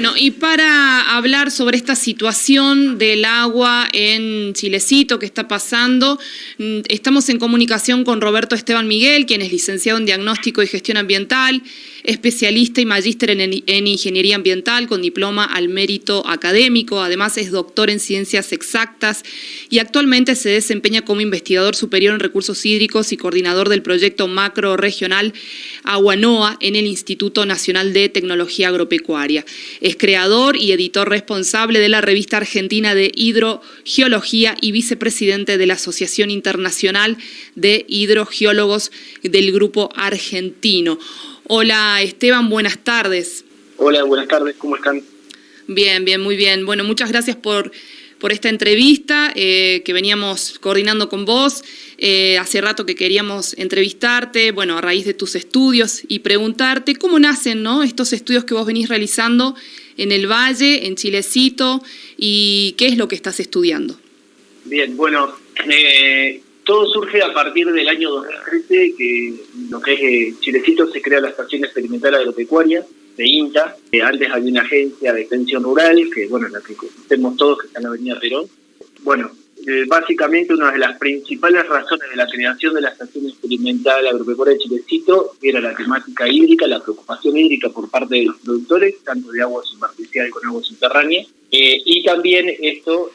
Bueno, y para hablar sobre esta situación del agua en Chilecito que está pasando, estamos en comunicación con Roberto Esteban Miguel, quien es licenciado en Diagnóstico y Gestión Ambiental, especialista y magíster en Ingeniería Ambiental con diploma al mérito académico. Además es doctor en Ciencias Exactas y actualmente se desempeña como investigador superior en recursos hídricos y coordinador del proyecto macro-regional Aguanoa en el Instituto Nacional de Tecnología Agropecuaria. Es creador y editor responsable de la revista argentina de hidrogeología y vicepresidente de la Asociación Internacional de Hidrogeólogos del Grupo Argentino. Hola Esteban, buenas tardes. Hola, buenas tardes, ¿cómo están? Bien, muy bien. Bueno, muchas gracias por esta entrevista que veníamos coordinando con vos. Hace rato que queríamos entrevistarte, bueno, a raíz de tus estudios y preguntarte cómo nacen, ¿no?, estos estudios que vos venís realizando en el Valle, en Chilecito, y qué es lo que estás estudiando. Bien, bueno, todo surge a partir del año 2013, que lo que es Chilecito se crea la Estación Experimental Agropecuaria de INTA. Antes había una agencia de extensión rural, que bueno, la que conocemos todos, que está en la avenida Perón. Bueno, básicamente una de las principales razones de la creación de la Estación Experimental Agropecuaria de Chilecito era la temática hídrica, la preocupación hídrica por parte de los productores, tanto de agua superficial como agua subterránea, y también esto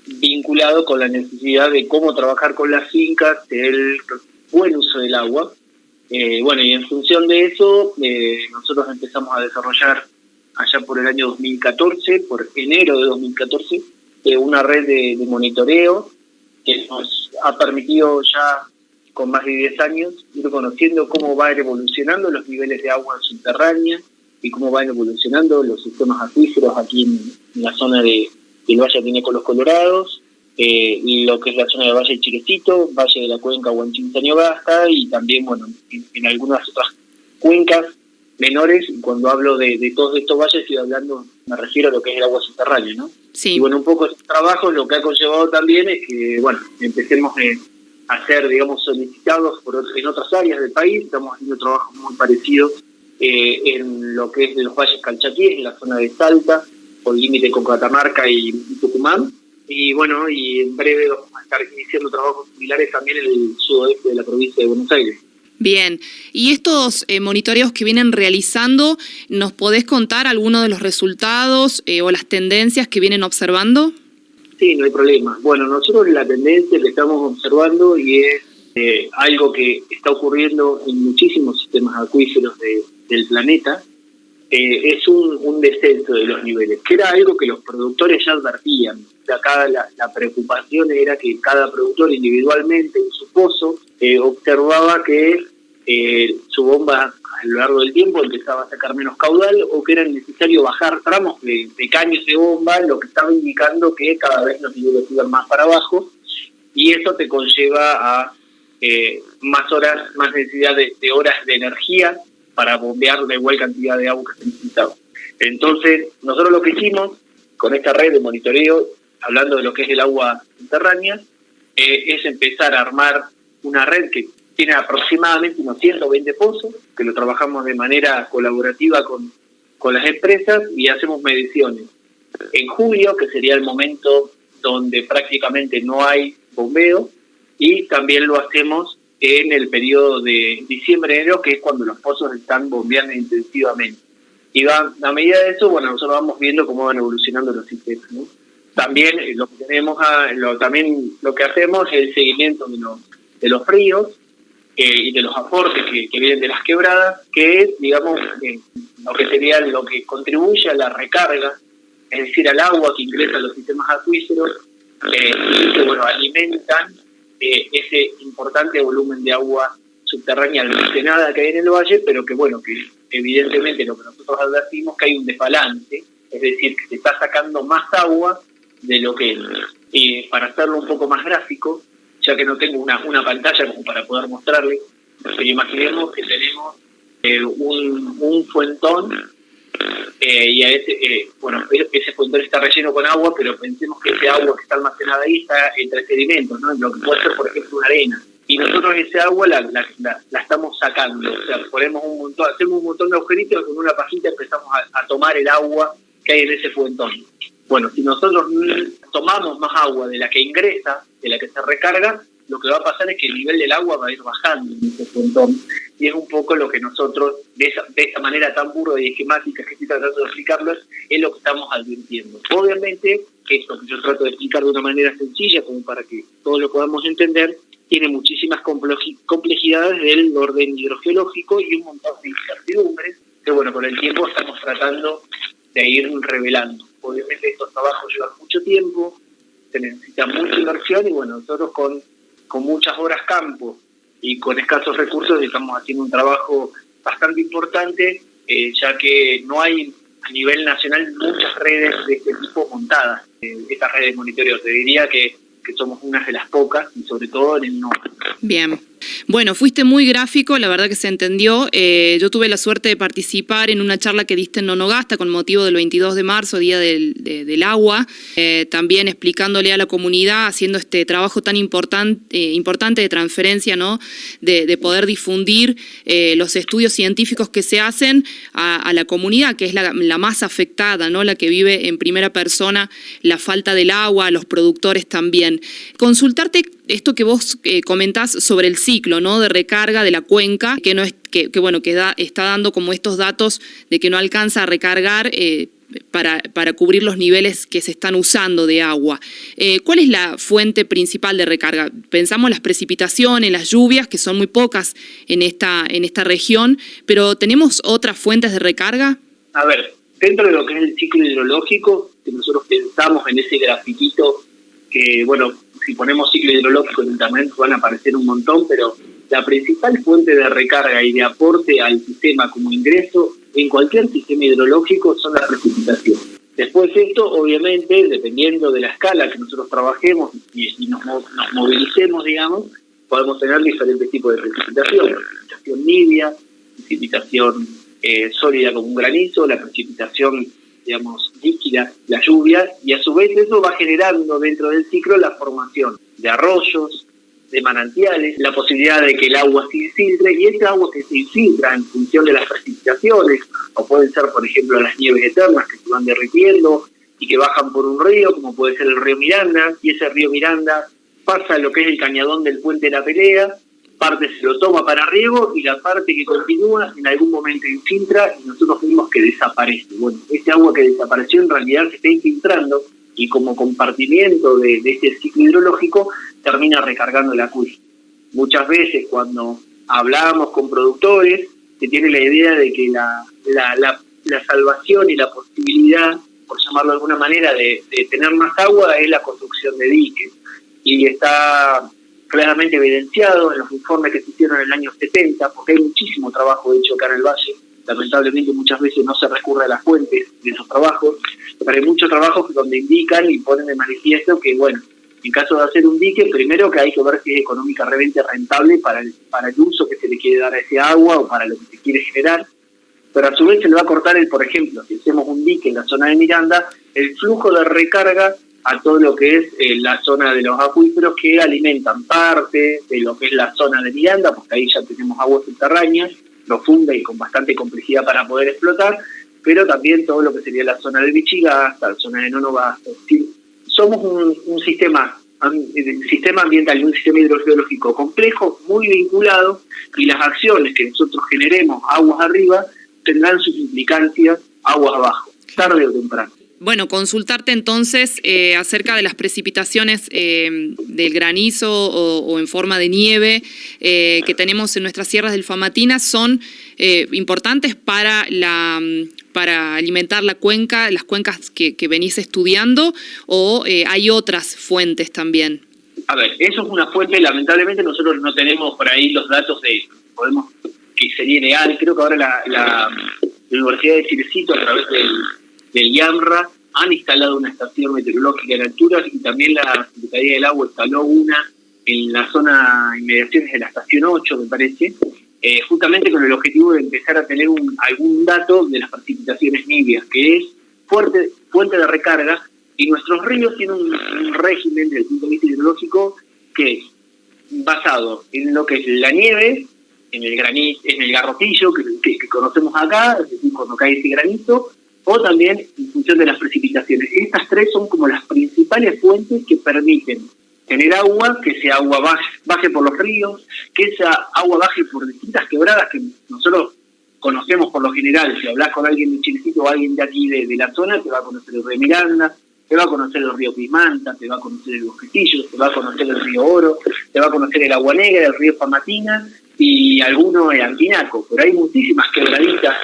vinculado con la necesidad de cómo trabajar con las fincas, el buen uso del agua. Bueno, y en función de eso, nosotros empezamos a desarrollar allá por el año 2014, por enero de 2014, una red de monitoreo que nos ha permitido ya con más de 10 años ir conociendo cómo van evolucionando los niveles de agua subterránea y cómo van evolucionando los sistemas acuíferos aquí en la zona del Valle Ateneo Los Colorados, lo que es la zona del Valle de Chilecito, Valle de la Cuenca Huanchín-Sañogasta y también, bueno, en algunas otras cuencas menores. Y cuando hablo de todos estos valles estoy hablando, me refiero a lo que es el agua subterránea, ¿no? Sí. Y bueno, un poco este trabajo lo que ha conllevado también es que, bueno, empecemos a ser, digamos, solicitados en otras áreas del país. Estamos haciendo trabajos muy parecidos en lo que es de los valles calchaquíes, en la zona de Salta, por límite con Catamarca y Tucumán. Y bueno, y en breve vamos a estar iniciando trabajos similares también en el sudoeste de la provincia de Buenos Aires. Bien, y estos monitoreos que vienen realizando, ¿nos podés contar algunos de los resultados o las tendencias que vienen observando? Sí, no hay problema. Bueno, nosotros la tendencia que estamos observando y es algo que está ocurriendo en muchísimos sistemas acuíferos del planeta, es un descenso de los niveles, que era algo que los productores ya advertían. Acá la preocupación era que cada productor individualmente en su pozo observaba que su bomba a lo largo del tiempo empezaba a sacar menos caudal o que era necesario bajar tramos de caños de bomba, lo que estaba indicando que cada vez los niveles iban más para abajo, y eso te conlleva a más horas, más necesidad de horas de energía para bombear la igual cantidad de agua que se necesitaba. Entonces, nosotros lo que hicimos con esta red de monitoreo, hablando de lo que es el agua subterránea, es empezar a armar una red que tiene aproximadamente unos 120 pozos, que lo trabajamos de manera colaborativa con las empresas y hacemos mediciones. En julio, que sería el momento donde prácticamente no hay bombeo, y también lo hacemos en el periodo de diciembre-enero, que es cuando los pozos están bombeando intensivamente. Y a medida de eso, bueno, nosotros vamos viendo cómo van evolucionando los sistemas, ¿no? También lo que hacemos es el seguimiento de los ríos y de los aportes que vienen de las quebradas, que es, digamos, lo que sería lo que contribuye a la recarga, es decir, al agua que ingresa a los sistemas acuíferos y que, bueno, alimentan ese importante volumen de agua subterránea almacenada que hay en el valle, pero que, bueno, que evidentemente lo que nosotros advertimos que hay un desbalance, es decir, que se está sacando más agua de lo que entra. Y para hacerlo un poco más gráfico, ya que no tengo una pantalla como para poder mostrarle, pero imaginemos que tenemos un fuentón y a ese fuentón está relleno con agua, pero pensemos que ese agua que está almacenada ahí está entre sedimentos, ¿no? Lo que puede ser, por ejemplo, una arena. y nosotros ese agua la estamos sacando, o sea, hacemos un montón de agujeritos, con una pajita empezamos a tomar el agua que hay en ese fuentón. Bueno, si nosotros tomamos más agua de la que ingresa, de la que se recarga, lo que va a pasar es que el nivel del agua va a ir bajando en ese fuentón, y es un poco lo que nosotros, de esa manera tan burda y esquemática que estoy tratando de explicarlo, es lo que estamos advirtiendo. Obviamente, esto que yo trato de explicar de una manera sencilla, como para que todos lo podamos entender, tiene muchísimas complejidades del orden hidrogeológico y un montón de incertidumbres que, bueno, con el tiempo estamos tratando de ir revelando. Obviamente estos trabajos llevan mucho tiempo, se necesita mucha inversión y, bueno, nosotros con muchas horas campo y con escasos recursos estamos haciendo un trabajo bastante importante, ya que no hay a nivel nacional muchas redes de este tipo montadas, estas redes de monitoreo. Te diría que somos una de las pocas, y sobre todo en el norte. Bien. Bueno, fuiste muy gráfico, la verdad que se entendió. Yo tuve la suerte de participar en una charla que diste en Nonogasta con motivo del 22 de marzo, Día del Agua, también explicándole a la comunidad, haciendo este trabajo tan importante de transferencia, ¿no? De poder difundir los estudios científicos que se hacen a la comunidad, que es la más afectada, ¿no? La que vive en primera persona la falta del agua, a los productores también. Consultarte esto que vos comentás sobre el ciclo, ¿no? De recarga de la cuenca, que no es que está dando como estos datos de que no alcanza a recargar para cubrir los niveles que se están usando de agua. ¿Cuál es la fuente principal de recarga? Pensamos las precipitaciones, las lluvias, que son muy pocas en esta región, pero ¿tenemos otras fuentes de recarga? A ver, dentro de lo que es el ciclo hidrológico, que nosotros pensamos en ese grafiquito que, bueno, si ponemos ciclo hidrológico en internet van a aparecer un montón, pero la principal fuente de recarga y de aporte al sistema como ingreso en cualquier sistema hidrológico son las precipitaciones. Después esto, obviamente, dependiendo de la escala que nosotros trabajemos y nos movilicemos, digamos, podemos tener diferentes tipos de precipitación. Precipitación nibia, precipitación sólida como un granizo, la precipitación, digamos, líquida, la lluvia, y a su vez eso va generando dentro del ciclo la formación de arroyos, de manantiales, la posibilidad de que el agua se infiltre, y ese agua que se infiltra en función de las precipitaciones, o pueden ser, por ejemplo, las nieves eternas que se van derritiendo y que bajan por un río, como puede ser el río Miranda, y ese río Miranda pasa a lo que es el cañadón del puente de la Pelea, parte se lo toma para riego y la parte que continúa en algún momento infiltra y nosotros vimos que desaparece. Bueno, ese agua que desapareció en realidad se está infiltrando y como compartimiento de este ciclo hidrológico termina recargando el acuífero. Muchas veces cuando hablamos con productores se tiene la idea de que la salvación y la posibilidad, por llamarlo de alguna manera, de tener más agua es la construcción de diques, y está claramente evidenciado en los informes que se hicieron en el año 70, porque hay muchísimo trabajo hecho acá en el Valle. Lamentablemente muchas veces no se recurre a las fuentes de esos trabajos, pero hay muchos trabajos donde indican y ponen de manifiesto que, bueno, en caso de hacer un dique, primero que hay que ver si es económicamente rentable para el uso que se le quiere dar a ese agua o para lo que se quiere generar, pero a su vez se le va a cortar por ejemplo, si hacemos un dique en la zona de Miranda, el flujo de recarga a todo lo que es la zona de los acuíferos que alimentan parte de lo que es la zona de Miranda, porque ahí ya tenemos aguas subterráneas, profunda y con bastante complejidad para poder explotar, pero también todo lo que sería la zona de Vichigasta, la zona de Nonogasta. Somos un sistema ambiental y un sistema hidrogeológico complejo, muy vinculado, y las acciones que nosotros generemos aguas arriba tendrán sus implicancias aguas abajo, tarde o temprano. Bueno, consultarte entonces acerca de las precipitaciones del granizo o en forma de nieve que tenemos en nuestras sierras del Famatina. ¿Son importantes para alimentar la cuenca, las cuencas que venís estudiando, o hay otras fuentes también? A ver, eso es una fuente, lamentablemente nosotros no tenemos por ahí los datos que sería ideal. Creo que ahora la Universidad de Chilecito, a través del IAMRA, han instalado una estación meteorológica en alturas, y también la Secretaría del Agua instaló una en la zona inmediaciones de la estación 8, me parece, justamente con el objetivo de empezar a tener algún dato de las precipitaciones nibias, que es fuente de recarga, y nuestros ríos tienen un régimen desde el punto de vista hidrológico que es basado en lo que es la nieve, en el granito, en el garrotillo que conocemos acá, es decir, cuando cae ese granito, o también en función de las precipitaciones. Estas tres son como las principales fuentes que permiten tener agua, que esa agua baje por los ríos, que esa agua baje por distintas quebradas que nosotros conocemos por lo general. Si hablas con alguien de Chilecito o alguien de aquí de la zona, te va a conocer el río Miranda, te va a conocer el río Pismanta, te va a conocer el Bosquecillo, te va a conocer el río Oro, te va a conocer el Agua Negra, el río Famatina y alguno el Antinaco. Pero hay muchísimas quebraditas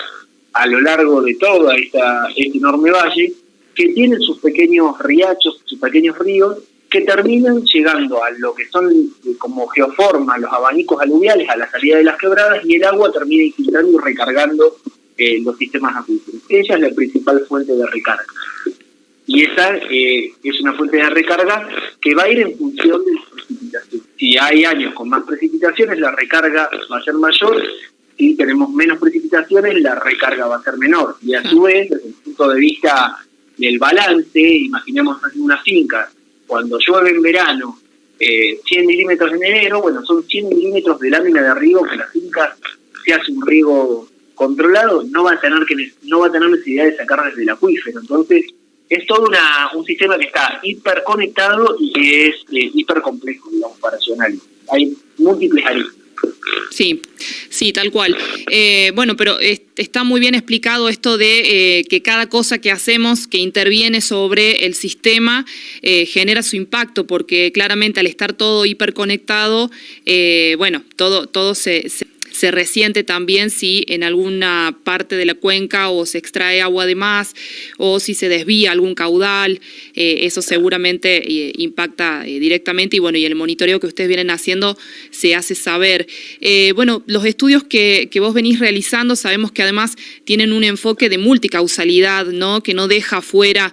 a lo largo de todo este enorme valle que tienen sus pequeños riachos, sus pequeños ríos, que terminan llegando a lo que son como geoformas, los abanicos aluviales, a la salida de las quebradas, y el agua termina infiltrando y recargando los sistemas acuíferos. Ella es la principal fuente de recarga. Y esa es una fuente de recarga que va a ir en función de las precipitaciones. Si hay años con más precipitaciones, la recarga va a ser mayor. Si tenemos menos precipitaciones, la recarga va a ser menor. Y a su vez, desde el punto de vista del balance, imaginemos una finca, cuando llueve en verano 100 milímetros en enero, bueno, son 100 milímetros de lámina de riego que la finca, si hace un riego controlado, no va a tener necesidad de sacar desde el acuífero. Entonces, es todo un sistema que está hiperconectado y que es hipercomplejo, digamos, para su análisis. Hay múltiples aristas. Sí, tal cual. Bueno, pero está muy bien explicado esto de que cada cosa que hacemos que interviene sobre el sistema genera su impacto, porque claramente al estar todo hiperconectado, bueno, todo se resiente también si en alguna parte de la cuenca o se extrae agua de más o si se desvía algún caudal, eso seguramente impacta directamente y bueno, y el monitoreo que ustedes vienen haciendo se hace saber. Bueno, los estudios que vos venís realizando sabemos que además tienen un enfoque de multicausalidad, ¿no? Que no deja fuera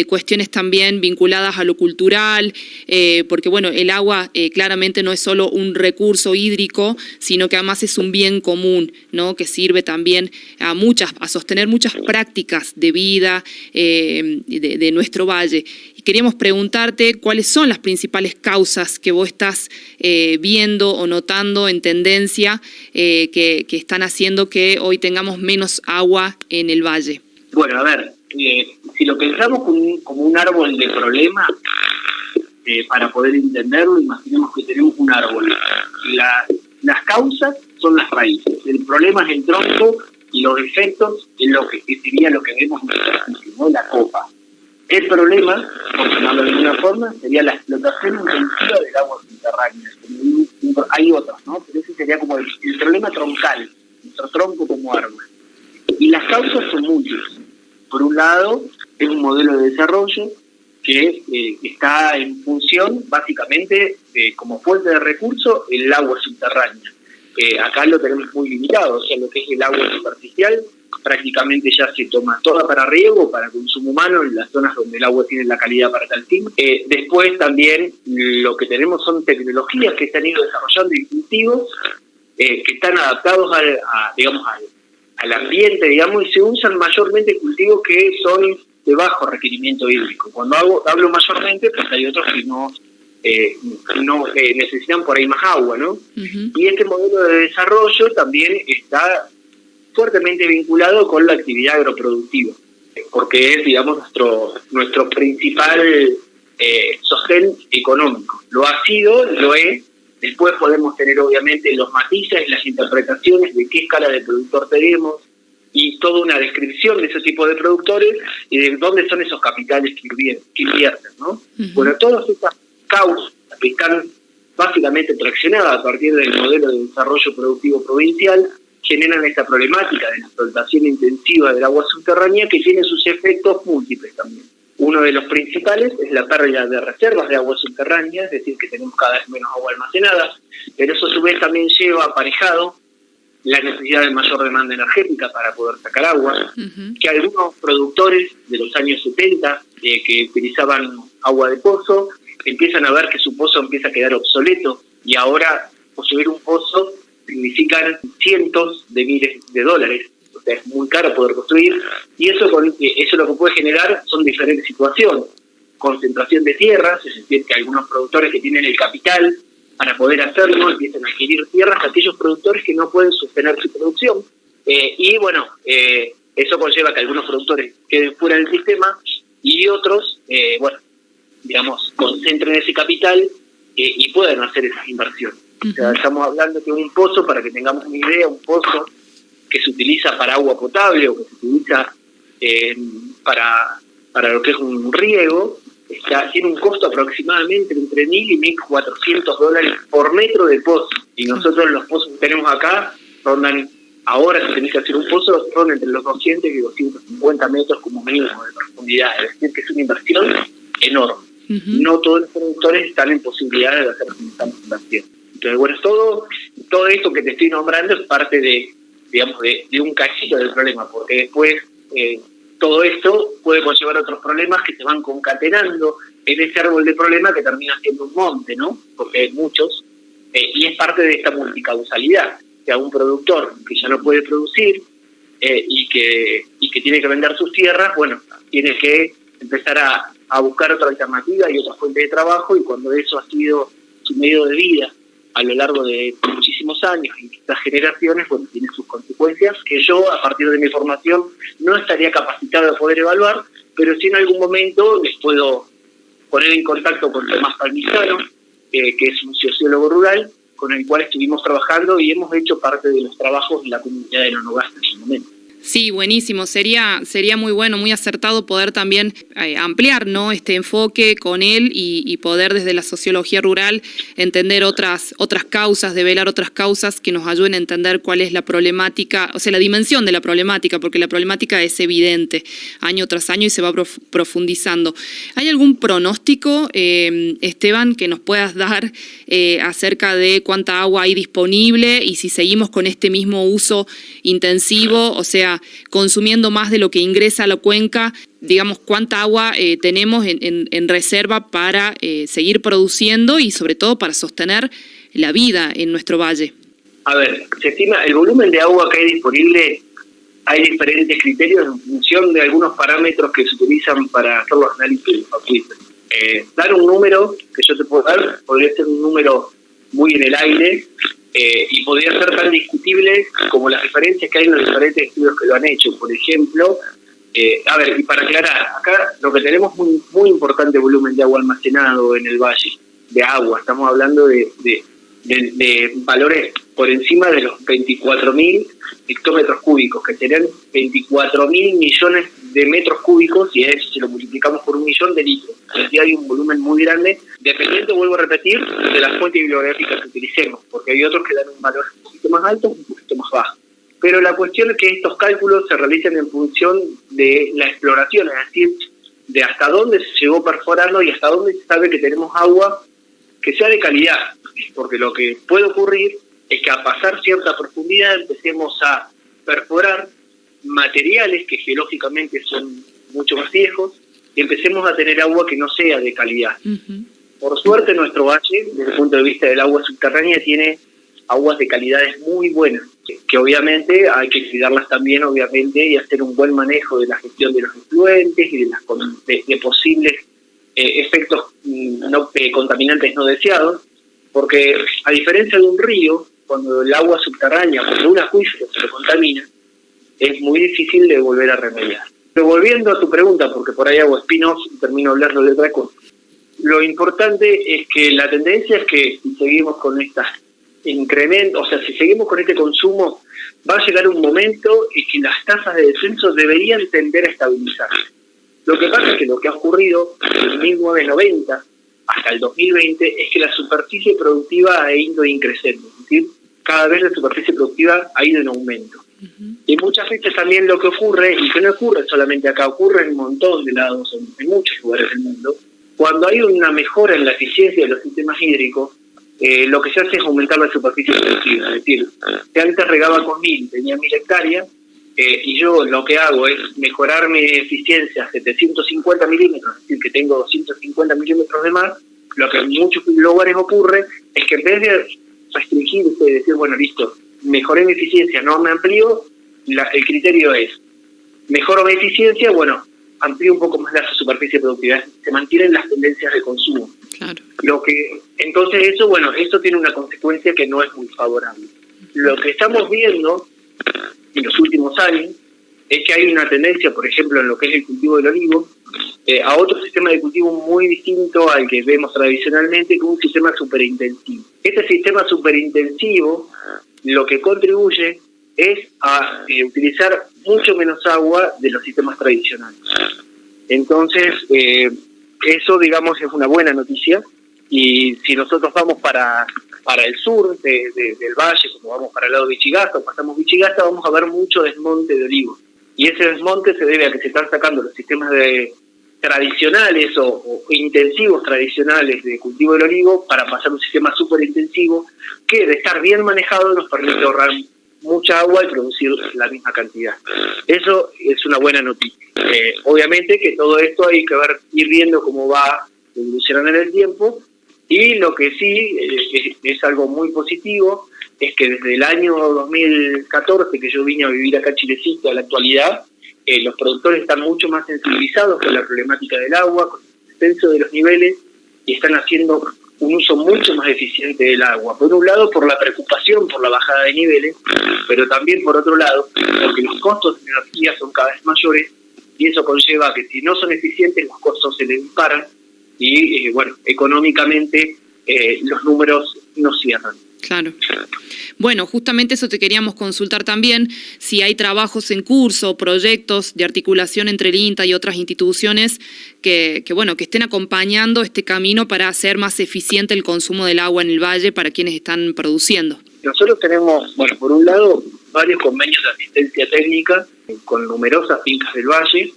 cuestiones también vinculadas a lo cultural, porque bueno, el agua claramente no es solo un recurso hídrico, sino que además es un bien común, ¿no? Que sirve también a sostener muchas prácticas de vida de nuestro valle. Y queríamos preguntarte cuáles son las principales causas que vos estás viendo o notando en tendencia que están haciendo que hoy tengamos menos agua en el valle. Bueno, a ver, si lo pensamos como un árbol de problemas, para poder entenderlo, imaginemos que tenemos un árbol. Las causas son las raíces, el problema es el tronco y los efectos es lo que sería lo que vemos en el ejercicio, ¿no? La copa. El problema, por llamarlo de alguna forma, sería la explotación intensiva del agua subterránea. Hay otros, ¿no? Pero ese sería como el problema troncal, nuestro tronco como árbol. Y las causas son múltiples. Por un lado, es un modelo de desarrollo que está en función, básicamente, como fuente de recurso, el agua subterránea. Acá lo tenemos muy limitado, o sea, lo que es el agua superficial, prácticamente ya se toma toda para riego, para consumo humano, en las zonas donde el agua tiene la calidad para tal fin. Después también lo que tenemos son tecnologías que se han ido desarrollando y cultivos que están adaptados al ambiente, digamos, y se usan mayormente cultivos que son de bajo requerimiento hídrico. Cuando hablo mayormente, pues hay otros que no necesitan por ahí más agua, ¿no? Uh-huh. Y este modelo de desarrollo también está fuertemente vinculado con la actividad agroproductiva, porque es, digamos, nuestro principal sostén económico. Lo ha sido, lo es. Después podemos tener, obviamente, los matices, las interpretaciones de qué escala de productor tenemos, y toda una descripción de ese tipo de productores y de dónde son esos capitales que invierten, ¿no? Uh-huh. Bueno, todas estas causas que están básicamente traccionadas a partir del modelo de desarrollo productivo provincial generan esta problemática de la explotación intensiva del agua subterránea, que tiene sus efectos múltiples también. Uno de los principales es la pérdida de reservas de agua subterránea, es decir, que tenemos cada vez menos agua almacenada, pero eso a su vez también lleva aparejado la necesidad de mayor demanda energética para poder sacar agua, uh-huh. Que algunos productores de los años 70 que utilizaban agua de pozo empiezan a ver que su pozo empieza a quedar obsoleto y ahora construir un pozo significan cientos de miles de dólares, o sea, es muy caro poder construir, y eso lo que puede generar son diferentes situaciones: concentración de tierras, es decir, que algunos productores que tienen el capital poder hacerlo, empiezan a adquirir tierras aquellos productores que no pueden sostener su producción. Y bueno, eso conlleva que algunos productores queden fuera del sistema y otros, concentren ese capital y puedan hacer esas inversiones. O sea, estamos hablando de un pozo, para que tengamos una idea, un pozo que se utiliza para agua potable o que se utiliza para lo que es un riego, tiene un costo aproximadamente entre $1.000 y $1.400 por metro de pozo. Y nosotros los pozos que tenemos acá rondan, ahora si tenés que hacer un pozo, rondan entre los 200 y 250 metros como mínimo de profundidad. Es decir, que es una inversión enorme. No todos los productores están en posibilidad de hacer semejante inversión. Entonces, bueno, todo esto que te estoy nombrando es parte de un cachito del problema, porque después todo esto puede conllevar otros problemas que se van concatenando en ese árbol de problema que termina siendo un monte, ¿no? Porque hay muchos, y es parte de esta multicausalidad. O sea, un productor que ya no puede producir y que tiene que vender sus tierras, bueno, tiene que empezar a buscar otra alternativa y otra fuente de trabajo, y cuando eso ha sido su medio de vida a lo largo de muchísimos años y estas generaciones, bueno, tiene sus consecuencias que yo, a partir de mi formación, no estaría capacitado de poder evaluar, pero sí en algún momento les puedo poner en contacto con Tomás Palmisano, que es un sociólogo rural, con el cual estuvimos trabajando y hemos hecho parte de los trabajos de la comunidad de Nonogasta en ese momento. Sí, buenísimo. Sería muy bueno, muy acertado poder también ampliar, ¿no?, este enfoque con él y poder desde la sociología rural entender otras causas, develar otras causas que nos ayuden a entender cuál es la problemática, o sea, la dimensión de la problemática, porque la problemática es evidente año tras año y se va profundizando. ¿Hay algún pronóstico, Esteban, que nos puedas dar acerca de cuánta agua hay disponible y si seguimos con este mismo uso intensivo, o sea, consumiendo más de lo que ingresa a la cuenca, digamos, cuánta agua tenemos en reserva para seguir produciendo y sobre todo para sostener la vida en nuestro valle? A ver, se estima el volumen de agua que hay disponible. Hay diferentes criterios en función de algunos parámetros que se utilizan para hacer los análisis de los acuíferos. Dar un número que yo te puedo dar podría ser un número muy en el aire, y podría ser tan discutible como las referencias que hay en los diferentes estudios que lo han hecho. Por ejemplo, y para aclarar, acá lo que tenemos es un muy importante volumen de agua almacenado en el valle, de agua. Estamos hablando de valores por encima de los 24.000 hectómetros cúbicos, que serían 24.000 millones de metros cúbicos, y a eso se lo multiplicamos por 1 millón de litros. Así hay un volumen muy grande, dependiendo, vuelvo a repetir, de la fuente bibliográfica que utilicemos, porque hay otros que dan un valor un poquito más alto, un poquito más bajo. Pero la cuestión es que estos cálculos se realizan en función de la exploración, es decir, de hasta dónde se llegó perforando y hasta dónde se sabe que tenemos agua que sea de calidad, porque lo que puede ocurrir es que a pasar cierta profundidad empecemos a perforar materiales que geológicamente son mucho más viejos y empecemos a tener agua que no sea de calidad. Por suerte nuestro valle, desde el punto de vista del agua subterránea, tiene aguas de calidades muy buenas, que obviamente hay que cuidarlas también, obviamente, y hacer un buen manejo de la gestión de los efluentes y de posibles efectos contaminantes no deseados, porque a diferencia de un río, cuando el agua subterránea, cuando un acuífero se lo contamina, es muy difícil de volver a remediar. Pero volviendo a tu pregunta, porque por ahí hago spin-off y termino hablando de otra cosa, lo importante es que la tendencia es que si seguimos con estas incrementos, o sea, si seguimos con este consumo, va a llegar un momento en que las tasas de descenso deberían tender a estabilizarse. Lo que pasa es que lo que ha ocurrido en 1990 hasta el 2020 es que la superficie productiva ha ido increciendo, es decir, cada vez la superficie productiva ha ido en aumento. Y muchas veces también lo que ocurre, y que no ocurre solamente acá, ocurre en un montón de lados, en muchos lugares del mundo, cuando hay una mejora en la eficiencia de los sistemas hídricos, lo que se hace es aumentar la superficie productiva. Es decir, si antes regaba con 1.000, tenía 1.000 hectáreas, y yo lo que hago es mejorar mi eficiencia a 750 milímetros, es decir, que tengo 250 milímetros de más. Lo que en muchos lugares ocurre es que en vez de restringirse y decir, bueno, listo, mejoré mi eficiencia, no me amplío, el criterio es, mejoro mi eficiencia, bueno, amplío un poco más la superficie productiva, se mantienen las tendencias de consumo. Claro. Entonces eso tiene una consecuencia que no es muy favorable. Lo que estamos viendo en los últimos años es que hay una tendencia, por ejemplo, en lo que es el cultivo del olivo, a otro sistema de cultivo muy distinto al que vemos tradicionalmente, que es un sistema superintensivo. Este sistema superintensivo lo que contribuye es a utilizar mucho menos agua de los sistemas tradicionales. Entonces, eso, digamos, es una buena noticia, y si nosotros vamos para el sur del valle, como vamos para el lado de Vichigasta, o pasamos Vichigasta, vamos a ver mucho desmonte de olivos. Y ese desmonte se debe a que se están sacando los sistemas tradicionales o intensivos tradicionales de cultivo del olivo para pasar a un sistema súper intensivo que, de estar bien manejado, nos permite ahorrar mucha agua y producir la misma cantidad. Eso es una buena noticia. Obviamente que todo esto hay que ir viendo cómo va evolucionando en el tiempo, y lo que sí es algo muy positivo es que desde el año 2014 que yo vine a vivir acá a Chilecito a la actualidad, los productores están mucho más sensibilizados con la problemática del agua, con el descenso de los niveles, y están haciendo un uso mucho más eficiente del agua. Por un lado, por la preocupación por la bajada de niveles, pero también por otro lado, porque los costos de energía son cada vez mayores, y eso conlleva que si no son eficientes, los costos se les disparan, y económicamente los números no cierran. Claro. Bueno, justamente eso te queríamos consultar también, si hay trabajos en curso, proyectos de articulación entre el INTA y otras instituciones que estén acompañando este camino para hacer más eficiente el consumo del agua en el valle para quienes están produciendo. Nosotros tenemos, por un lado, varios convenios de asistencia técnica con numerosas fincas del valle,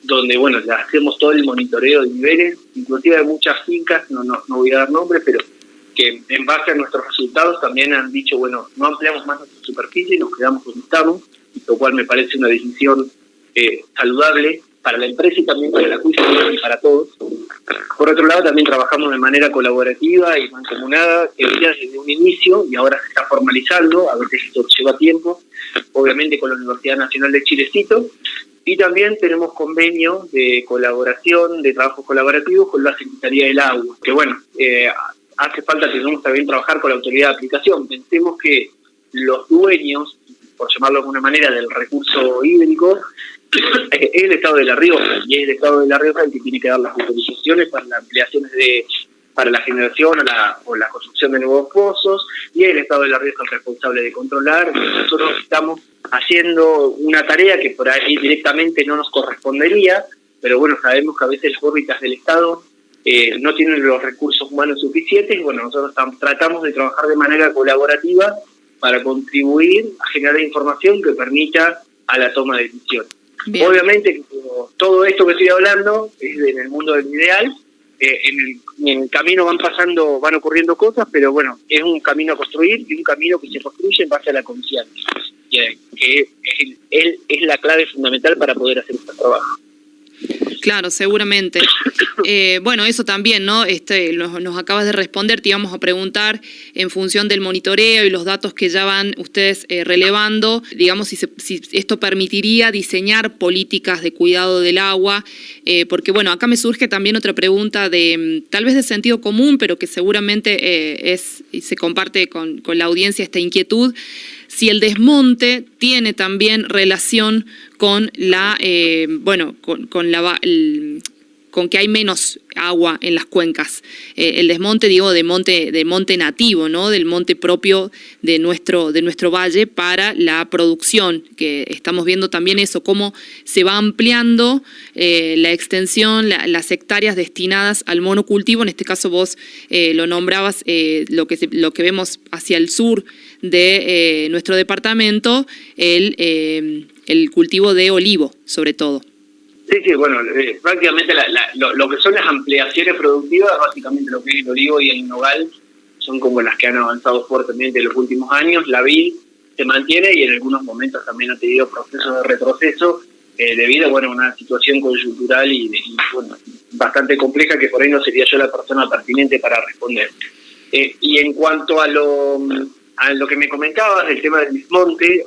donde, le hacemos todo el monitoreo de niveles, inclusive hay muchas fincas, no voy a dar nombres, pero que en base a nuestros resultados también han dicho, no ampliamos más nuestra superficie y nos quedamos donde estamos, lo cual me parece una decisión saludable para la empresa y también para el acuífero y para todos. Por otro lado, también trabajamos de manera colaborativa y mancomunada, ya desde un inicio, y ahora se está formalizando, a veces esto lleva tiempo, obviamente con la Universidad Nacional de Chilecito, y también tenemos convenio de colaboración, de trabajos colaborativos con la Secretaría del Agua, que hace falta que nosotros también trabajar con la autoridad de aplicación. Pensemos que los dueños, por llamarlo de alguna manera, del recurso hídrico, es el Estado de La Rioja, y es el Estado de La Rioja el que tiene que dar las autorizaciones para las ampliaciones para la generación o la construcción de nuevos pozos, y es el Estado de La Rioja el responsable de controlar. Nosotros estamos haciendo una tarea que por ahí directamente no nos correspondería, pero sabemos que a veces las órbitas del Estado no tienen los recursos humanos suficientes, y nosotros tratamos de trabajar de manera colaborativa para contribuir a generar información que permita a la toma de decisiones. Bien. Obviamente, todo esto que estoy hablando es en el mundo del ideal. En el camino van ocurriendo cosas, pero es un camino a construir, y un camino que se construye en base a la confianza, que es la clave fundamental para poder hacer este trabajo. Claro, seguramente. Eso también, ¿no? Nos acabas de responder, te íbamos a preguntar en función del monitoreo y los datos que ya van ustedes relevando, digamos, si esto permitiría diseñar políticas de cuidado del agua, porque acá me surge también otra pregunta tal vez de sentido común, pero que seguramente se comparte con la audiencia esta inquietud. Si el desmonte tiene también relación con con que hay menos agua en las cuencas. El desmonte, de monte nativo, ¿no? Del monte propio de nuestro valle para la producción, que estamos viendo también eso, cómo se va ampliando la extensión, las hectáreas destinadas al monocultivo. En este caso vos lo nombrabas, lo que vemos hacia el sur de nuestro departamento, el cultivo de olivo, sobre todo. Sí, prácticamente lo que son las ampliaciones productivas, básicamente lo que es el olivo y el nogal, son como las que han avanzado fuertemente en los últimos años. La vid se mantiene y en algunos momentos también ha tenido procesos de retroceso debido a una situación coyuntural y bastante compleja, que por ahí no sería yo la persona pertinente para responder. Y en cuanto a lo que me comentabas del tema del desmonte,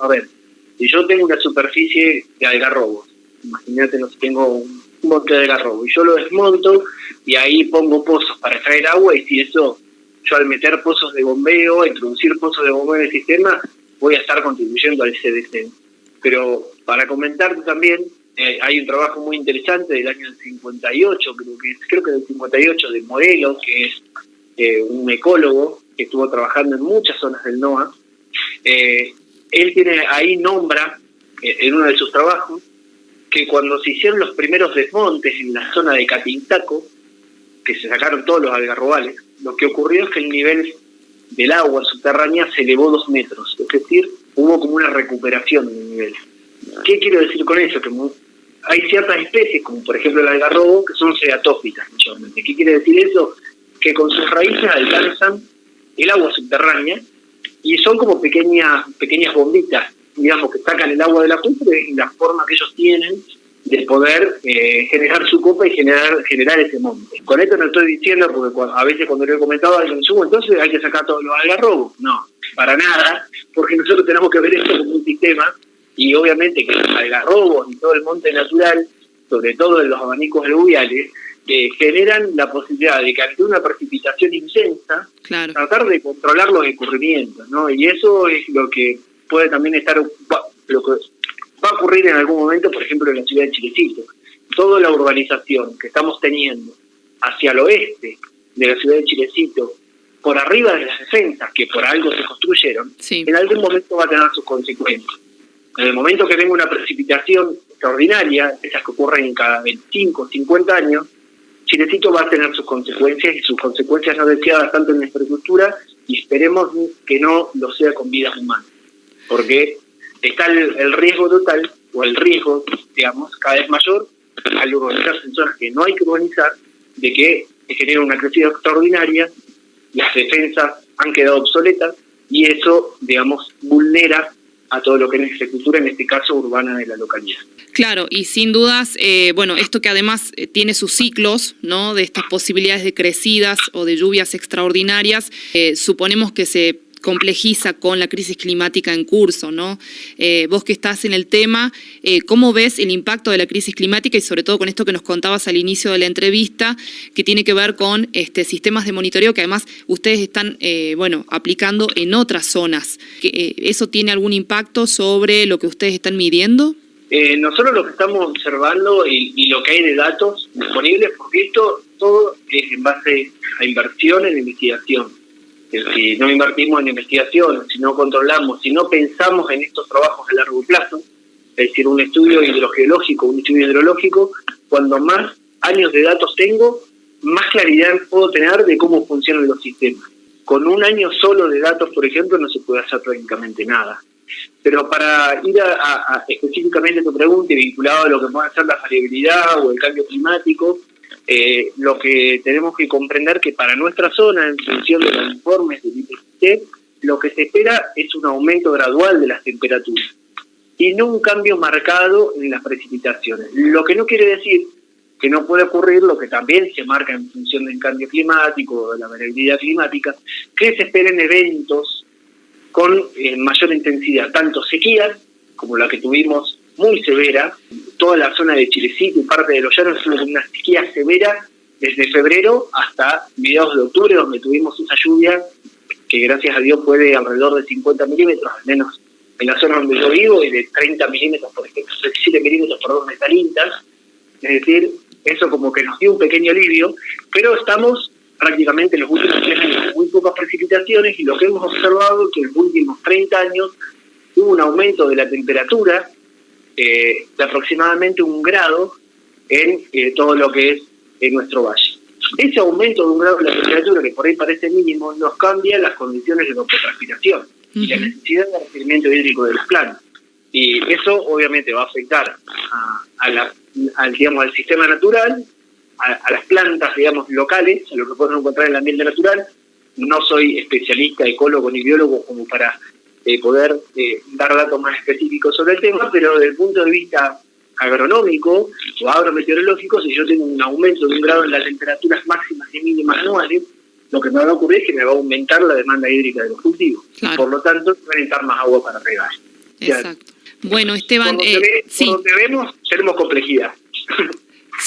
si yo tengo una superficie de algarrobos, imagínate, tengo un monte de algarrobo, y yo lo desmonto y ahí pongo pozos para extraer agua, y si eso, yo al meter pozos de bombeo, introducir pozos de bombeo en el sistema, voy a estar contribuyendo a ese descenso. Pero para comentarte también, hay un trabajo muy interesante del año 58, creo que del 58, de Morelos, que es un ecólogo que estuvo trabajando en muchas zonas del NOA. Él nombra en uno de sus trabajos que cuando se hicieron los primeros desmontes en la zona de Catintaco, que se sacaron todos los algarrobales, lo que ocurrió es que el nivel del agua subterránea se elevó 2 metros, es decir, hubo como una recuperación del nivel. ¿Qué quiero decir con eso? Que hay ciertas especies, como por ejemplo el algarrobo, que son ceatófitas mayormente. ¿Qué quiere decir eso? Que con sus raíces alcanzan el agua subterránea y son como pequeñas bombitas, digamos, que sacan el agua de la cúpula, y la forma que ellos tienen de poder generar su copa y generar ese monte. Con esto no estoy diciendo, porque a veces cuando lo he comentado, alguien dice, entonces hay que sacar todos los algarrobos. No, para nada, porque nosotros tenemos que ver esto como un sistema, y obviamente que los algarrobos y todo el monte natural, sobre todo en los abanicos aluviales, generan la posibilidad de que ante una precipitación intensa, claro, tratar de controlar los escurrimientos, ¿no? Y eso es lo que puede también lo que va a ocurrir en algún momento, por ejemplo, en la ciudad de Chilecito. Toda la urbanización que estamos teniendo hacia el oeste de la ciudad de Chilecito, por arriba de las defensas, que por algo se construyeron, sí, en algún momento va a tener sus consecuencias. En el momento que venga una precipitación extraordinaria, esas que ocurren cada 25 o 50 años, Chilecito va a tener sus consecuencias, y sus consecuencias no deseadas tanto en la infraestructura, y esperemos que no lo sea con vidas humanas, porque está el riesgo total, o el riesgo, digamos, cada vez mayor, al urbanizarse en zonas que no hay que urbanizar, de que se genere una crecida extraordinaria, las defensas han quedado obsoletas, y eso, digamos, vulnera a todo lo que es la infraestructura, en este caso urbana de la localidad. Claro, y sin dudas, esto que además tiene sus ciclos, ¿no?, de estas posibilidades de crecidas o de lluvias extraordinarias, suponemos que se complejiza con la crisis climática en curso, ¿no? Vos que estás en el tema, ¿cómo ves el impacto de la crisis climática y sobre todo con esto que nos contabas al inicio de la entrevista, que tiene que ver con sistemas de monitoreo que además ustedes están aplicando en otras zonas? ¿Eso tiene algún impacto sobre lo que ustedes están midiendo? Nosotros lo que estamos observando y lo que hay de datos disponibles, porque esto todo es en base a inversión en investigación. Si no invertimos en investigación, si no controlamos, si no pensamos en estos trabajos a largo plazo, es decir, un estudio hidrogeológico, un estudio hidrológico, cuando más años de datos tengo, más claridad puedo tener de cómo funcionan los sistemas. Con un año solo de datos, por ejemplo, no se puede hacer prácticamente nada. Pero para ir a específicamente a tu pregunta y vinculado a lo que puede ser la variabilidad o el cambio climático, lo que tenemos que comprender que para nuestra zona, en función de los informes del IPCC, lo que se espera es un aumento gradual de las temperaturas y no un cambio marcado en las precipitaciones. Lo que no quiere decir que no puede ocurrir lo que también se marca en función del cambio climático o de la variabilidad climática, que se esperen eventos con mayor intensidad, tanto sequías como la que tuvimos muy severa, toda la zona de Chilecito y parte de los Llanos tuvo una sequía severa desde febrero hasta mediados de octubre, donde tuvimos esa lluvia que gracias a Dios fue de alrededor de 50 milímetros, al menos en la zona donde yo vivo, y de 30 milímetros, por ejemplo, 17 milímetros, de Talintas. Es decir, eso como que nos dio un pequeño alivio, pero estamos prácticamente en los últimos 3 años con muy pocas precipitaciones, y lo que hemos observado es que en los últimos 30 años hubo un aumento de la temperatura de aproximadamente 1 grado en todo lo que es en nuestro valle. Ese aumento de 1 grado de la temperatura, que por ahí parece mínimo, nos cambia las condiciones de evapotranspiración y la necesidad de requerimiento hídrico de las plantas. Y eso obviamente va a afectar al sistema natural, a las plantas, digamos, locales, a lo que podemos encontrar en el ambiente natural. No soy especialista, ecólogo ni biólogo como para poder dar datos más específicos sobre el tema, pero desde el punto de vista agronómico o agrometeorológico, si yo tengo un aumento de 1 grado en las temperaturas máximas y mínimas anuales, lo que me va a ocurrir es que me va a aumentar la demanda hídrica de los cultivos. Claro. Por lo tanto, va a necesitar más agua para regar. Exacto. Bueno, Esteban, por donde vemos, tenemos complejidad.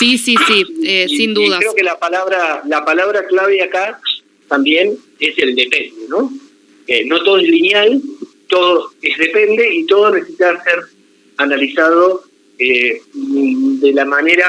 Sí, sin dudas. Creo que la palabra clave acá también es el depende, ¿no? No todo es lineal, todo es depende y todo necesita ser analizado de la manera